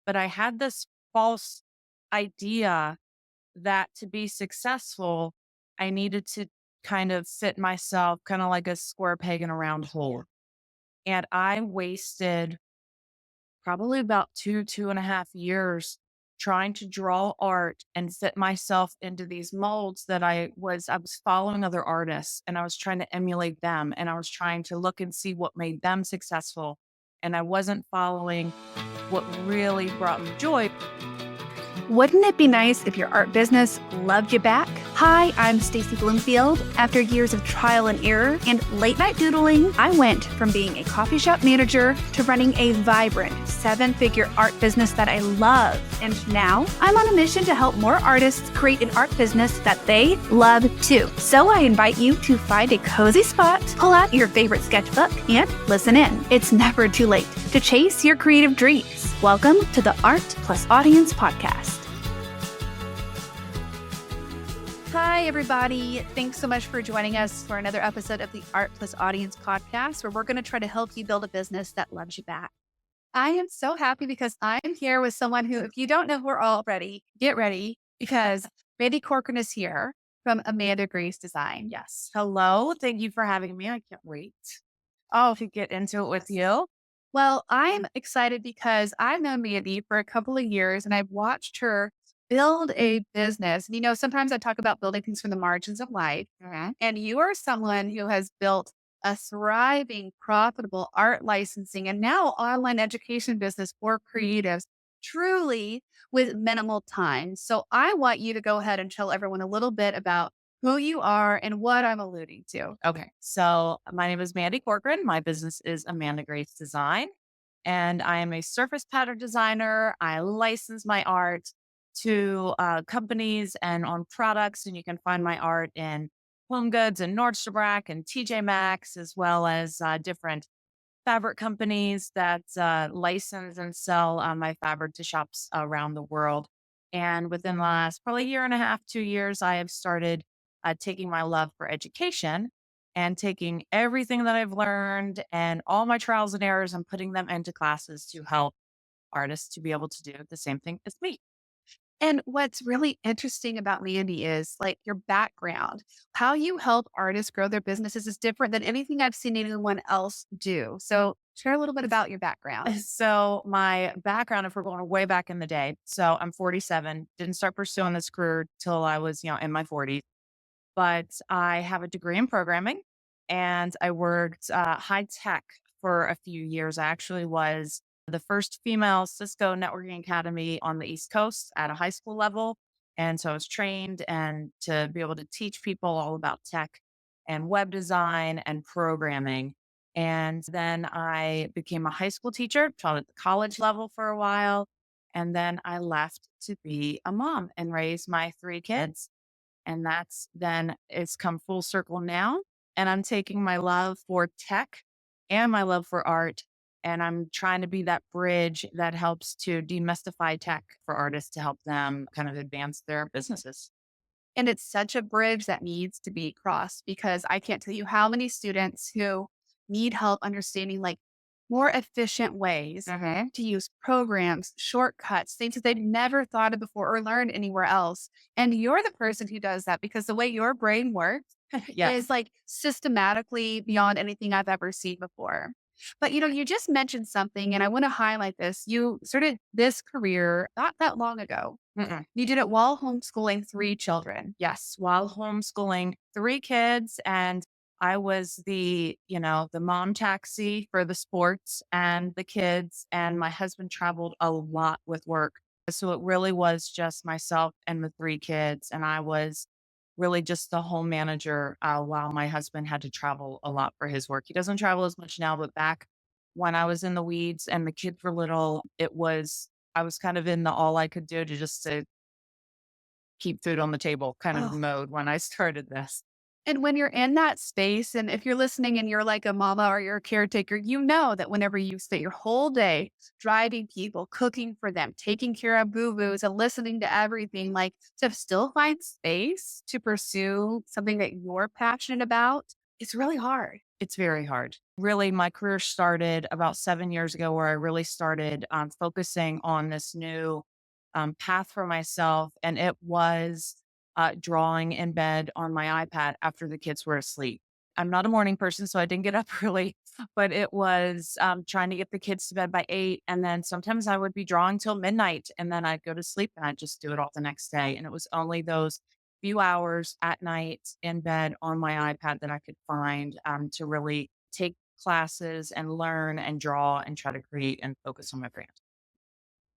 but I had this false idea that to be successful, I needed to kind of fit myself kind of like a square peg in a round hole. And I wasted probably about 2.5 years trying to draw art and fit myself into these molds that I was following other artists and I was trying to emulate them and I was trying to look and see what made them successful. And I wasn't following what really brought me joy. Wouldn't it be nice if your art business loved you back? Hi, I'm Stacie Bloomfield. After years of trial and error and late night doodling, I went from being a coffee shop manager to running a vibrant 7-figure art business that I love. And now I'm on a mission to help more artists create an art business that they love too. So I invite you to find a cozy spot, pull out your favorite sketchbook, and listen in. It's never too late to chase your creative dreams. Welcome to the Art Plus Audience podcast. Hi, everybody. Thanks so much for joining us for another episode of the Art Plus Audience podcast, where we're going to try to help you build a business that loves you back. I am so happy because I'm here with someone who, if you don't know her already, get ready because Mandy Corcoran is here from Amanda Grace Design. Yes. Hello. Thank you for having me. I can't wait. Oh, to get into it with you. Well, I'm excited because I've known Mandy for a couple of years and I've watched her build a business. And, sometimes I talk about building things from the margins of life. Mhm. And you are someone who has built a thriving, profitable art licensing and now online education business for creatives, truly with minimal time. So I want you to go ahead and tell everyone a little bit about who you are and what I'm alluding to. Okay. So my name is Mandy Corcoran. My business is Amanda Grace Design, and I am a surface pattern designer. I license my art to companies and on products, and you can find my art in Home Goods and Nordstrom Rack and TJ Maxx, as well as different fabric companies that license and sell my fabric to shops around the world. And within the last probably year and a half, 2 years, I have started taking my love for education and taking everything that I've learned and all my trials and errors and putting them into classes to help artists to be able to do the same thing as me. And what's really interesting about Mandy is like your background. How you help artists grow their businesses is different than anything I've seen anyone else do. So share a little bit about your background. So my background, if we're going way back in the day, so I'm 47, didn't start pursuing this career till I was, in my 40s, but I have a degree in programming and I worked high tech for a few years. I actually was the first female Cisco Networking Academy on the East Coast at a high school level. And so I was trained and to be able to teach people all about tech and web design and programming. And then I became a high school teacher, taught at the college level for a while. And then I left to be a mom and raise my 3 kids. And that's then it's come full circle now. And I'm taking my love for tech and my love for art. And I'm trying to be that bridge that helps to demystify tech for artists to help them kind of advance their businesses. And it's such a bridge that needs to be crossed because I can't tell you how many students who need help understanding like more efficient ways Hmm. to use programs, shortcuts, things that they've never thought of before or learned anywhere else. And you're the person who does that because the way your brain works is Yes. like systematically beyond anything I've ever seen before. But you just mentioned something, and I want to highlight this. You started this career not that long ago. Mm-mm. You did it while homeschooling 3 children. Yes. While homeschooling 3 kids. And I was the mom taxi for the sports and the kids. And my husband traveled a lot with work. So it really was just myself and the 3 kids. And I was really just the home manager while my husband had to travel a lot for his work. He doesn't travel as much now, but back when I was in the weeds and the kids were little, I was kind of in the all I could do to just to keep food on the table kind of Oh, mode when I started this. and when you're in that space, and if you're listening and you're like a mama or you're a caretaker, you know that whenever you spend your whole day driving people, cooking for them, taking care of boo boos, and listening to everything, like to still find space to pursue something that you're passionate about It's really hard. It's very hard. Really, my career started about 7 years ago where I really started focusing on this new path for myself. And it was drawing in bed on my iPad after the kids were asleep. I'm not a morning person, so I didn't get up early, but it was trying to get the kids to bed by 8. And then sometimes I would be drawing till midnight and then I'd go to sleep and I'd just do it all the next day. And it was only those few hours at night in bed on my iPad that I could find to really take classes and learn and draw and try to create and focus on my brand.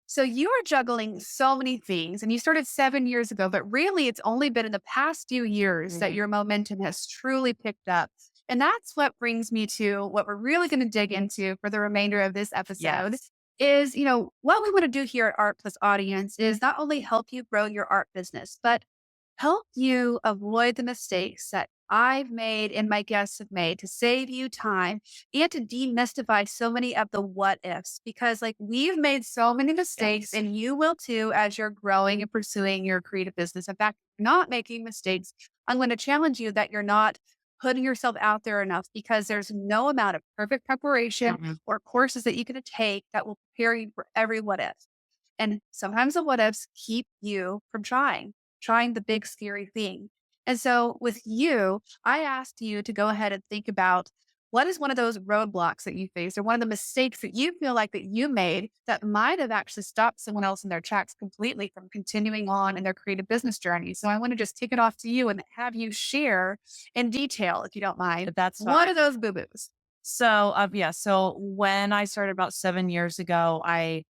So you are juggling so many things and you started 7 years ago, but really it's only been in the past few years that Mhm. your momentum has truly picked up. And that's what brings me to what we're really going to dig into for the remainder of this episode Yes. is, what we want to do here at Art Plus Audience is not only help you grow your art business, but help you avoid the mistakes that I've made and my guests have made to save you time and to demystify so many of the what ifs. Because, like, we've made so many mistakes, Yes. and you will too as you're growing and pursuing your creative business. In fact, you're not making mistakes. I'm going to challenge you that you're not putting yourself out there enough because there's no amount of perfect preparation Mhm. or courses that you can take that will prepare you for every what if. And sometimes the what ifs keep you from trying the big scary thing. And so with you, I asked you to go ahead and think about what is one of those roadblocks that you faced or one of the mistakes that you feel like that you made that might have actually stopped someone else in their tracks completely from continuing on in their creative business journey. So I want to just kick it off to you and have you share in detail, if you don't mind, That's what fine. are those boo-boos? So, yeah. So when I started about 7 years ago, I'd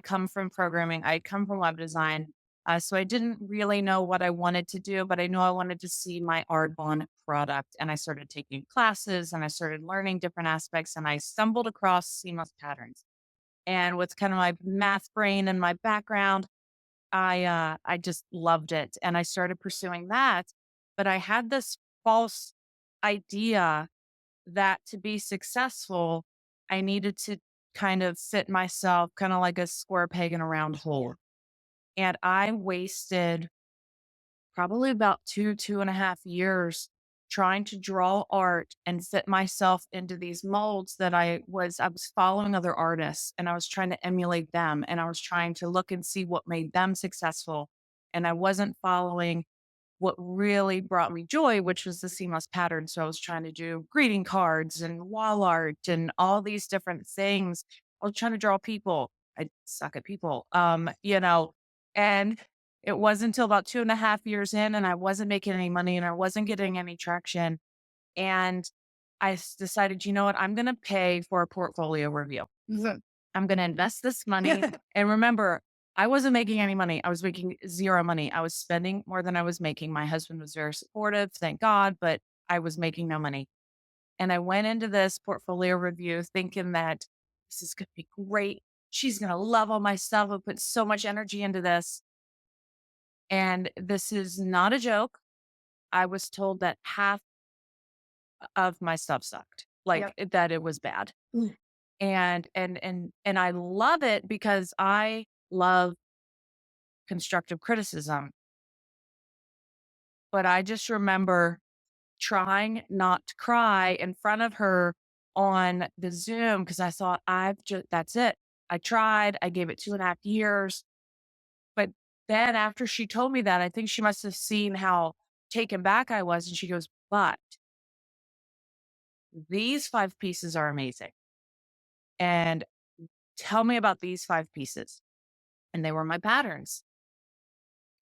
come from programming. I'd come from web design. So I didn't really know what I wanted to do, but I knew I wanted to see my art on product. And I started taking classes and I started learning different aspects and I stumbled across seamless patterns. And with kind of my math brain and my background, I just loved it. And I started pursuing that. But I had this false idea that to be successful, I needed to kind of fit myself kind of like a square peg in a round hole. And I wasted probably about 2.5 years trying to draw art and fit myself into these molds that I was following other artists and I was trying to emulate them and I was trying to look and see what made them successful. And I wasn't following what really brought me joy, which was the seamless pattern. So I was trying to do greeting cards and wall art and all these different things. I was trying to draw people. I suck at people. And it wasn't until about 2.5 years in and I wasn't making any money and I wasn't getting any traction. And decided, you know what? I'm going to pay for a portfolio review. Mhm. I'm going to invest this money. And remember, I wasn't making any money. I was making zero money. I was spending more than I was making. My husband was very supportive, thank God, but I was making no money. And I went into this portfolio review thinking that this is going to be great. She's going to love all my stuff. I put so much energy into this. And this is not a joke. I was told that half of my stuff sucked, Yep. that it was bad. Mm. And I love it because I love constructive criticism. But I just remember trying not to cry in front of her on the Zoom because I thought that's it. I tried, I gave it 2.5 years. But then after she told me that, I think she must have seen how taken back I was. And she goes, but these 5 pieces are amazing. And tell me about these 5 pieces. And they were my patterns.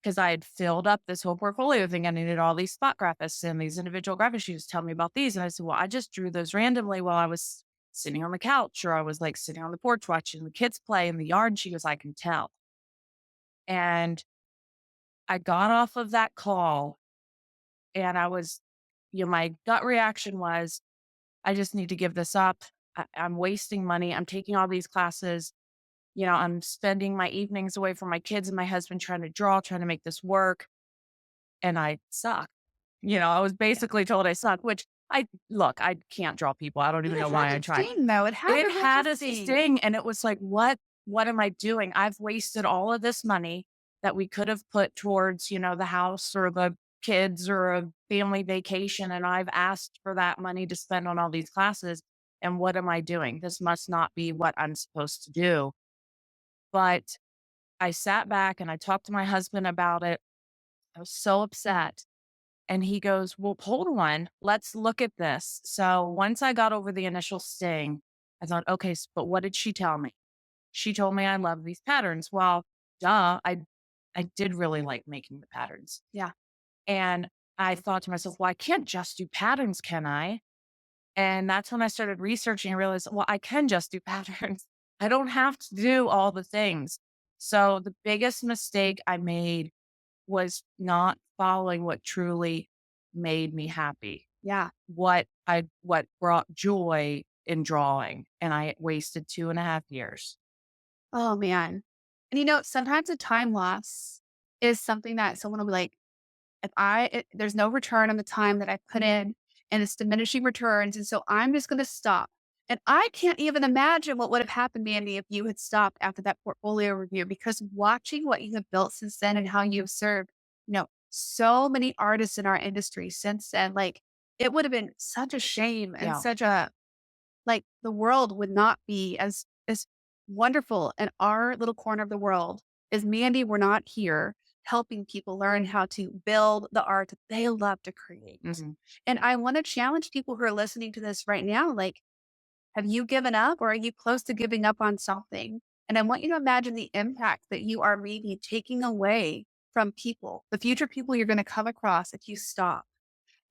Because I had filled up this whole portfolio thing. I needed all these spot graphics and these individual graphics. She was telling me about these. And I said, well, I just drew those randomly while I was sitting on the couch or I was like sitting on the porch watching the kids play in the yard. She goes, I can tell. And I got off of that call and my gut reaction was, I just need to give this up. I'm wasting money. I'm taking all these classes. I'm spending my evenings away from my kids and my husband trying to draw, trying to make this work. And I suck. I was basically told I suck, which I can't draw people. I don't even It know had why I to tried. sting, though. It had It to had really a sting. sting. And it was like, what am I doing? I've wasted all of this money that we could have put towards, the house or kids or a family vacation and I've asked for that money to spend on all these classes. And what am I doing? This must not be what I'm supposed to do. But I sat back and I talked to my husband about it. I was so upset. And he goes, "Well, hold on. Let's look at this." So once I got over the initial sting, I thought, okay, but what did she tell me? She told me I love these patterns. Well, duh, I did really like making the patterns. Yeah. And I thought to myself, well, I can't just do patterns, can I? And that's when I started researching and realized, well, I can just do patterns. I don't have to do all the things. So the biggest mistake I made was not following what truly made me happy, Yeah. what brought joy in drawing, and I wasted 2.5 years. Oh, man. And sometimes a time loss is something that someone will be like, there's no return on the time that I put in and it's diminishing returns. And so I'm just going to stop. And I can't even imagine what would have happened, Mandy, if you had stopped after that portfolio review, because watching what you have built since then and how you've served, so many artists in our industry since then, like it would have been such a shame and Yeah. such a, like the world would not be as wonderful in our little corner of the world as Mandy were not here helping people learn how to build the art that they love to create. Mhm. And I want to challenge people who are listening to this right now, like, have you given up or are you close to giving up on something? And I want you to imagine the impact that you are maybe taking away from people, the future people you're going to come across if you stop.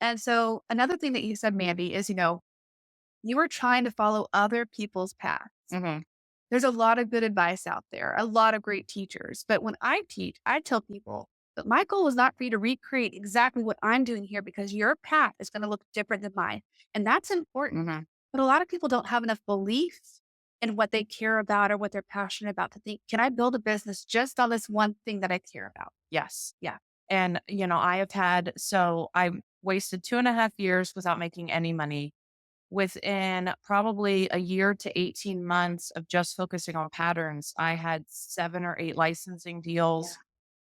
And so another thing that you said, Mandy, is, you were trying to follow other people's paths. Mhm. There's a lot of good advice out there, a lot of great teachers. But when I teach, I tell people that my goal is not for you to recreate exactly what I'm doing here because your path is going to look different than mine. And that's important. Mhm. But a lot of people don't have enough belief in what they care about or what they're passionate about to think, can I build a business just on this one thing that I care about? Yes. Yeah. And, I wasted 2.5 years without making any money. Within probably a year to 18 months of just focusing on patterns, I had 7 or 8 licensing Yeah. deals.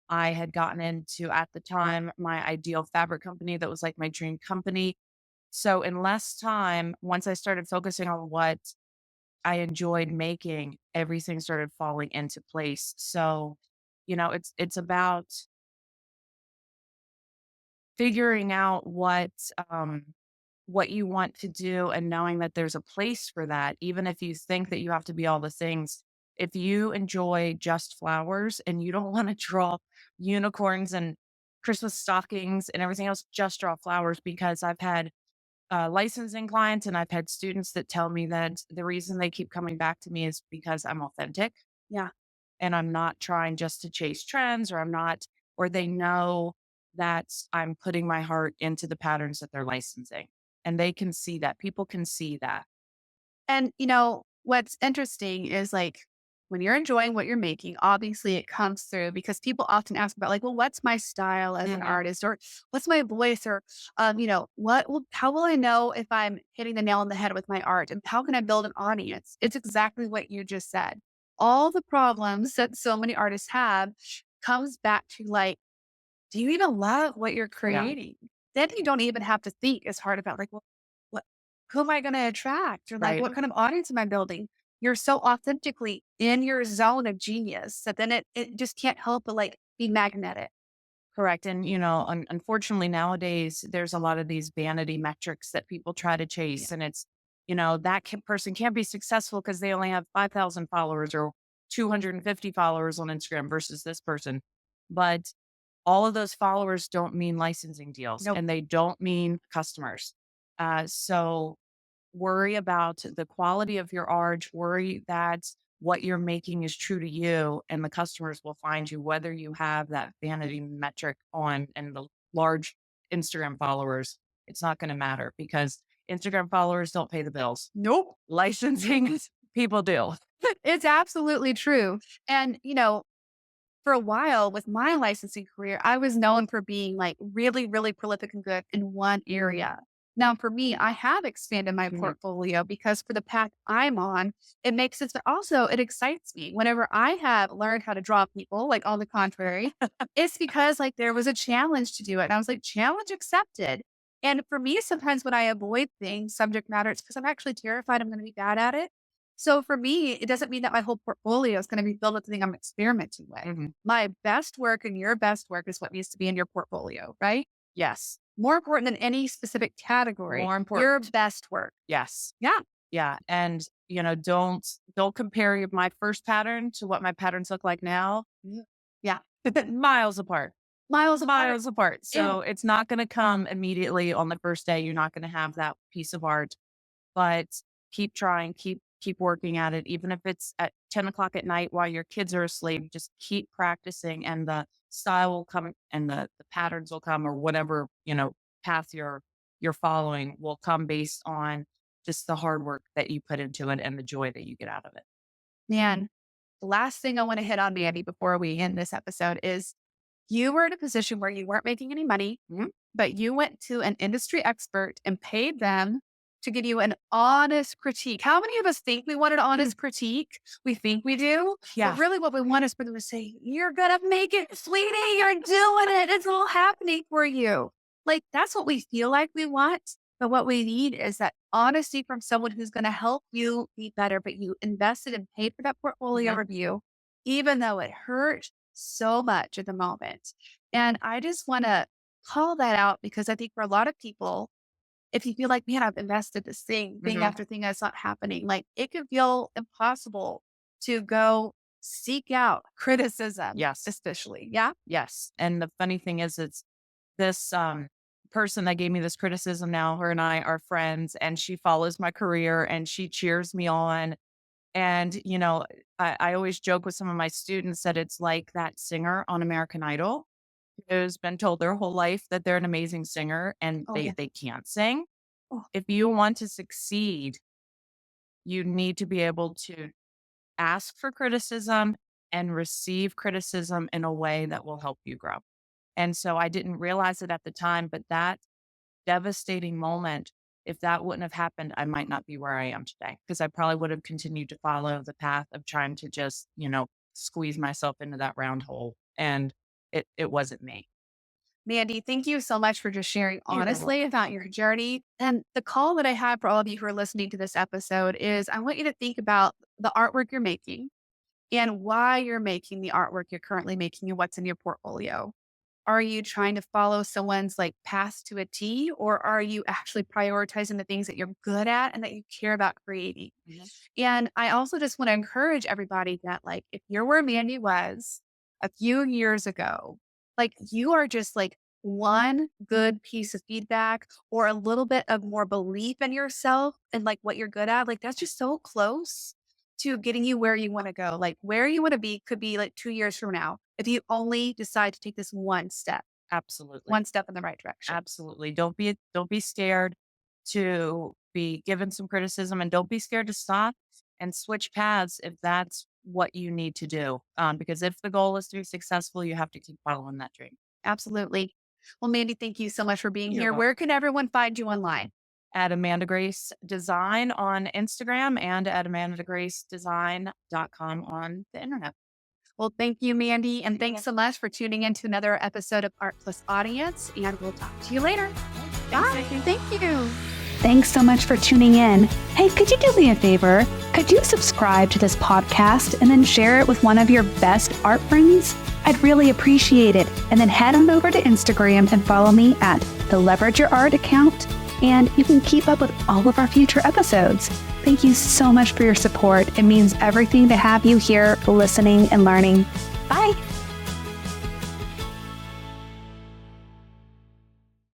I had gotten into, at the time, my ideal fabric company that was like my dream company. So in less time, once I started focusing on what I enjoyed making, everything started falling into place. So, it's about figuring out what you want to do and knowing that there's a place for that, even if you think that you have to be all the things. If you enjoy just flowers and you don't want to draw unicorns and Christmas stockings and everything else, just draw flowers, because I've had licensing clients and I've had students that tell me that the reason they keep coming back to me is because I'm authentic Yeah. and I'm not trying just to chase trends, or I'm not, or they know that I'm putting my heart into the patterns that they're licensing. And they can see that. People can see that. And what's interesting is like when you're enjoying what you're making, obviously it comes through because people often ask about like, well, what's my style as an Mhm. artist, or what's my voice, or how will I know if I'm hitting the nail on the head with my art, and how can I build an audience? It's exactly what you just said. All the problems that so many artists have comes back to like, do you even love what you're Yeah. creating? Then you don't even have to think as hard about like, well, what, who am I going to attract? Or like, Right. what kind of audience am I building? You're so authentically in your zone of genius that then it just can't help but like be magnetic. Correct. And, unfortunately, nowadays, there's a lot of these vanity metrics that people try to Yeah. chase. And it's, person can't be successful because they only have 5,000 followers or 250 followers on Instagram versus this person. But all of those followers don't mean licensing deals Nope. and they don't mean customers. So worry about the quality of your art, worry that what you're making is true to you and the customers will find you, whether you have that vanity metric on and the large Instagram followers. It's not going to matter because Instagram followers don't pay the bills. Nope. Licensing people do. It's absolutely true. And, for a while with my licensing career, I was known for being like really, really prolific and good in one area. Now, for me, I have expanded my portfolio because for the path I'm on, it makes sense, but also it excites me. Whenever I have learned how to draw people, like on the contrary, it's because like there was a challenge to do it. And I was like, challenge accepted. And for me, sometimes when I avoid things, subject matter, it's because I'm actually terrified I'm going to be bad at it. So for me, it doesn't mean that my whole portfolio is going to be filled with the thing I'm experimenting with. My best work and your best work is what needs to be in your portfolio, right? Yes. More important than any specific category. More important. Your best work. Yes. Yeah. Yeah. And, don't compare my first pattern to what my patterns look like now. Yeah. Miles apart. Miles apart. Miles apart. So it's not going to come immediately on the first day. You're not going to have that piece of art, but keep trying, keep working at it. Even if it's at 10 o'clock at night while your kids are asleep, just keep practicing and the style will come and the patterns will come or whatever, path you're following will come based on just the hard work that you put into it and the joy that you get out of it. Man, the last thing I want to hit on, Mandy, before we end this episode is you were in a position where you weren't making any money, but you went to an industry expert and paid them to give you an honest critique. How many of us think we want an honest critique? We think we do. Yeah. But really what we want is for them to say, you're going to make it, sweetie. You're doing it. It's all happening for you. Like that's what we feel like we want. But what we need is that honesty from someone who's going to help you be better. But you invested and paid for that portfolio review, even though it hurt so much at the moment. And I just want to call that out because I think for a lot of people, if you feel like, man, I've invested this thing after thing that's not happening, like it can feel impossible to go seek out criticism. Yes. Especially. Yeah. Yes. And the funny thing is, it's this person that gave me this criticism now, her and I are friends and she follows my career and she cheers me on. And, I always joke with some of my students that it's like that singer on American Idol who's been told their whole life that they're an amazing singer and they can't sing. If you want to succeed, you need to be able to ask for criticism and receive criticism in a way that will help you grow. And so I didn't realize it at the time, but that devastating moment, if that wouldn't have happened, I might not be where I am today because I probably would have continued to follow the path of trying to just, squeeze myself into that round hole. And it wasn't me. Mandy, thank you so much for just sharing honestly about your journey. And the call that I have for all of you who are listening to this episode is I want you to think about the artwork you're making and why you're making the artwork you're currently making and what's in your portfolio. Are you trying to follow someone's like path to a T, or are you actually prioritizing the things that you're good at and that you care about creating? And I also just want to encourage everybody that like, if you're where Mandy was a few years ago, like you are just like one good piece of feedback or a little bit of more belief in yourself and like what you're good at. Like that's just so close to getting you where you want to go. Like where you want to be could be like 2 years from now. If you only decide to take this one step, Absolutely. one step in the right direction. Absolutely. Don't be scared to be given some criticism and don't be scared to stop and switch paths if that's what you need to do. Because if the goal is to be successful, you have to keep following that dream. Absolutely. Well, Mandy, thank you so much for being You're here. welcome. Where can everyone find you online? At Amanda Grace Design on Instagram and at amandagracedesign.com on the internet. Well, thank you, Mandy. And thanks so much for tuning in to another episode of Art Plus Audience. And we'll talk to you later. Bye. Thank you. Thanks so much for tuning in. Hey, could you do me a favor? Could you subscribe to this podcast and then share it with one of your best art friends? I'd really appreciate it. And then head on over to Instagram and follow me at the Leverage Your Art account. And you can keep up with all of our future episodes. Thank you so much for your support. It means everything to have you here listening and learning. Bye.